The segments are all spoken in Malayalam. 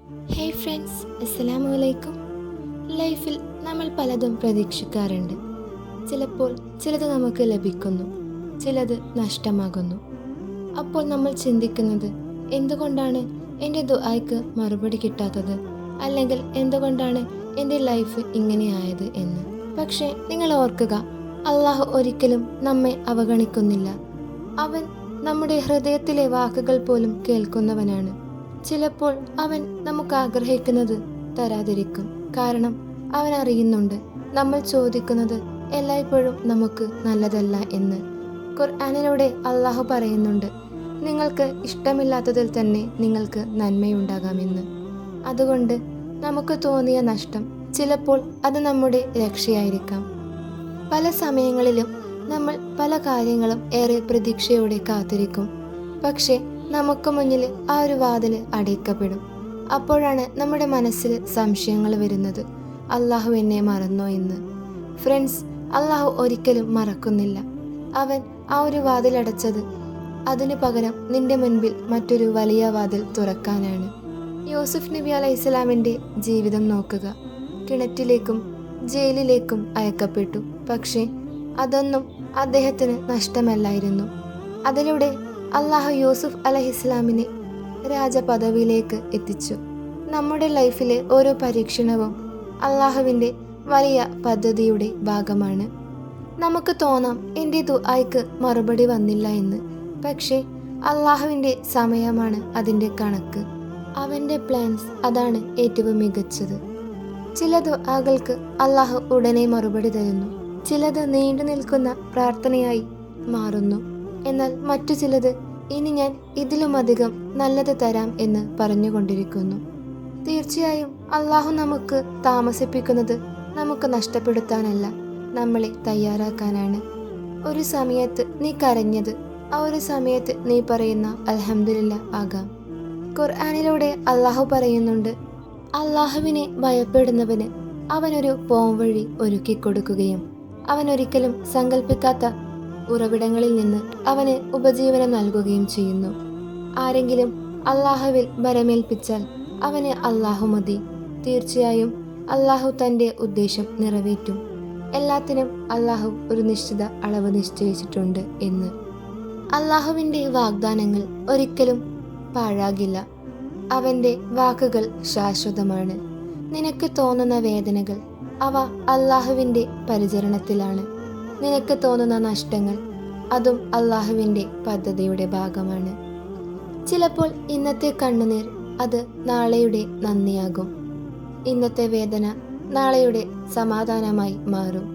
ഹേയ് ഫ്രണ്ട്സ്, അസ്സലാമു അലൈക്കും. ലൈഫിൽ നമ്മൾ പലതും പ്രതീക്ഷിക്കാറുണ്ട്. ചിലപ്പോൾ ചിലത് നമുക്ക് ലഭിക്കുന്നു, ചിലത് നഷ്ടമാകുന്നു. അപ്പോൾ നമ്മൾ ചിന്തിക്കുന്നത്, എന്തുകൊണ്ടാണ് എൻ്റെ ദുആയ്ക്ക് മറുപടി കിട്ടാത്തത്, അല്ലെങ്കിൽ എന്തുകൊണ്ടാണ് എൻ്റെ ലൈഫ് ഇങ്ങനെയായത് എന്ന്. പക്ഷേ നിങ്ങൾ ഓർക്കുക, അള്ളാഹു ഒരിക്കലും നമ്മെ അവഗണിക്കുന്നില്ല. അവൻ നമ്മുടെ ഹൃദയത്തിലെ വാക്കുകൾ പോലും കേൾക്കുന്നവനാണ്. ചിലപ്പോൾ അവൻ നമുക്ക് ആഗ്രഹിക്കുന്നത് തരാതിരിക്കും. കാരണം അവൻ അറിയുന്നുണ്ട് നമ്മൾ ചോദിക്കുന്നത് എല്ലായ്പ്പോഴും നമുക്ക് നല്ലതല്ല എന്ന്. ഖുർആനിലൂടെ അള്ളാഹു പറയുന്നുണ്ട്, നിങ്ങൾക്ക് ഇഷ്ടമില്ലാത്തതിൽ തന്നെ നിങ്ങൾക്ക് നന്മയുണ്ടാകാമെന്ന്. അതുകൊണ്ട് നമുക്ക് തോന്നിയ നഷ്ടം ചിലപ്പോൾ അത് നമ്മുടെ രക്ഷയായിരിക്കാം. പല സമയങ്ങളിലും നമ്മൾ പല കാര്യങ്ങളും ഏറെ പ്രതീക്ഷയോടെ കാത്തിരിക്കും. പക്ഷേ നമുക്ക് മുന്നിൽ ആ ഒരു വാതിൽ അടയ്ക്കപ്പെടും. അപ്പോഴാണ് നമ്മുടെ മനസ്സിൽ സംശയങ്ങൾ വരുന്നത്, അള്ളാഹു എന്നെ മറന്നോ എന്ന്. ഫ്രണ്ട്സ്, അള്ളാഹു ഒരിക്കലും മറക്കുന്നില്ല. അവൻ ആ ഒരു വാതിലടച്ചത് അതിനു പകരം നിന്റെ മുൻപിൽ മറ്റൊരു വലിയ വാതിൽ തുറക്കാനാണ്. യൂസുഫ് നബി അലൈഹിസ്സലാമിൻ്റെ ജീവിതം നോക്കുക. കിണറ്റിലേക്കും ജയിലിലേക്കും അയക്കപ്പെട്ടു. പക്ഷേ അതൊന്നും അദ്ദേഹത്തിന് നഷ്ടമല്ലായിരുന്നു. അതിലൂടെ അള്ളാഹു യൂസുഫ് അലൈഹിസ്സലാമിനെ രാജപദവിയിലേക്ക് എത്തിച്ചു. നമ്മുടെ ലൈഫിലെ ഓരോ പരീക്ഷണവും അള്ളാഹുവിൻ്റെ വലിയ പദ്ധതിയുടെ ഭാഗമാണ്. നമുക്ക് തോന്നാം എൻ്റെ ദുആയ്ക്ക് മറുപടി വന്നില്ല എന്ന്. പക്ഷേ അള്ളാഹുവിൻ്റെ സമയമാണ് അതിൻ്റെ കണക്ക്. അവൻ്റെ പ്ലാൻസ് അതാണ് ഏറ്റവും മികച്ചത്. ചില ദുആകൾക്ക് അള്ളാഹു ഉടനെ മറുപടി തരുന്നു. ചിലത് നീണ്ടു നിൽക്കുന്ന പ്രാർത്ഥനയായി മാറുന്നു. എന്നാൽ മറ്റു ചിലത് ഇനി ഞാൻ ഇതിലുമധികം നല്ലത് തരാം എന്ന് പറഞ്ഞുകൊണ്ടിരിക്കുന്നു. തീർച്ചയായും അള്ളാഹു നമുക്ക് താമസിപ്പിക്കുന്നത് നമുക്ക് നഷ്ടപ്പെടുത്താനല്ല, നമ്മളെ തയ്യാറാക്കാനാണ്. ഒരു സമയത്ത് നീ കരഞ്ഞത് ആ ഒരു സമയത്ത് നീ പറയുന്ന അൽഹംദുലില്ലാ ആകാം. ഖുർആനിലൂടെ അള്ളാഹു പറയുന്നുണ്ട്, അള്ളാഹുവിനെ ഭയപ്പെടുന്നവന് അവനൊരു പോംവഴി ഒരുക്കിക്കൊടുക്കുകയും അവൻ ഒരിക്കലും സങ്കല്പിക്കാത്ത ഉറവിടങ്ങളിൽ നിന്ന് അവന് ഉപജീവനം നൽകുകയും ചെയ്യുന്നു. ആരെങ്കിലും അള്ളാഹുവിൽ ഭരമേൽപ്പിച്ചാൽ അവന് അള്ളാഹു മതി. തീർച്ചയായും അള്ളാഹു തൻ്റെ ഉദ്ദേശം നിറവേറ്റും. എല്ലാത്തിനും അള്ളാഹു ഒരു നിശ്ചിത അളവ് നിശ്ചയിച്ചിട്ടുണ്ട് എന്ന്. അള്ളാഹുവിൻ്റെ വാഗ്ദാനങ്ങൾ ഒരിക്കലും പാഴാകില്ല. അവൻ്റെ വാക്കുകൾ ശാശ്വതമാണ്. നിനക്ക് തോന്നുന്ന വേദനകൾ അവ അള്ളാഹുവിൻ്റെ പരിചരണത്തിലാണ്. നിനക്ക് തോന്നുന്ന നഷ്ടങ്ങൾ അതും അള്ളാഹുവിൻ്റെ പദ്ധതിയുടെ ഭാഗമാണ്. ചിലപ്പോൾ ഇന്നത്തെ കണ്ണുനീർ അത് നാളെയുടെ നന്ദിയാകും. ഇന്നത്തെ വേദന നാളെയുടെ സമാധാനമായി മാറും.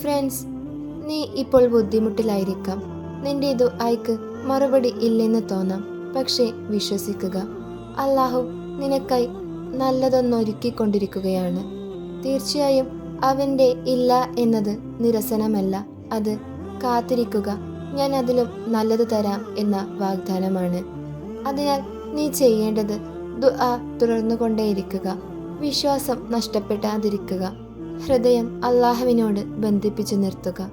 ഫ്രണ്ട്സ്, നീ ഇപ്പോൾ ബുദ്ധിമുട്ടിലായിരിക്കാം. നിന്റെ ദുആയ്ക്ക് മറുപടി ഇല്ലെന്ന് തോന്നാം. പക്ഷേ വിശ്വസിക്കുക, അള്ളാഹു നിനക്കായി നല്ലതൊന്നൊരുക്കിക്കൊണ്ടിരിക്കുകയാണ്. തീർച്ചയായും അവൻ്റെ ഇല്ല എന്നത് നിരസനമല്ല, അത് കാത്തിരിക്കുക, ഞാൻ അതിലും നല്ലത് തരാം എന്ന വാഗ്ദാനമാണ്. അതിനാൽ നീ ചെയ്യേണ്ടത് ദുആ തുടർന്നുകൊണ്ടേയിരിക്കുക. വിശ്വാസം നഷ്ടപ്പെടാതിരിക്കുക. ഹൃദയം അള്ളാഹുവിനോട് ബന്ധിപ്പിച്ചു നിർത്തുക.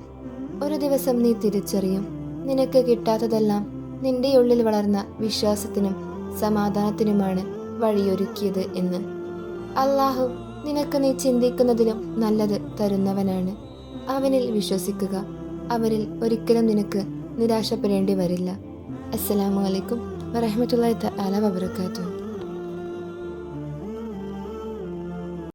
ഒരു ദിവസം നീ തിരിച്ചറിയും, നിനക്ക് കിട്ടാത്തതെല്ലാം നിന്റെ ഉള്ളിൽ വളർന്ന വിശ്വാസത്തിനും സമാധാനത്തിനുമാണ് വഴിയൊരുക്കിയത് എന്ന്. അള്ളാഹു നിനക്ക് നീ ചിന്തിക്കുന്നതിലും നല്ലത് തരുന്നവനാണ്. അവനിൽ വിശ്വസിക്കുക. അവരിൽ ഒരിക്കലും നിനക്ക് നിരാശപ്പെടേണ്ടി വരില്ല. അസ്സലാമു അലൈക്കും വറഹ്മത്തുള്ളാഹി തആല വബറകാതുഹു.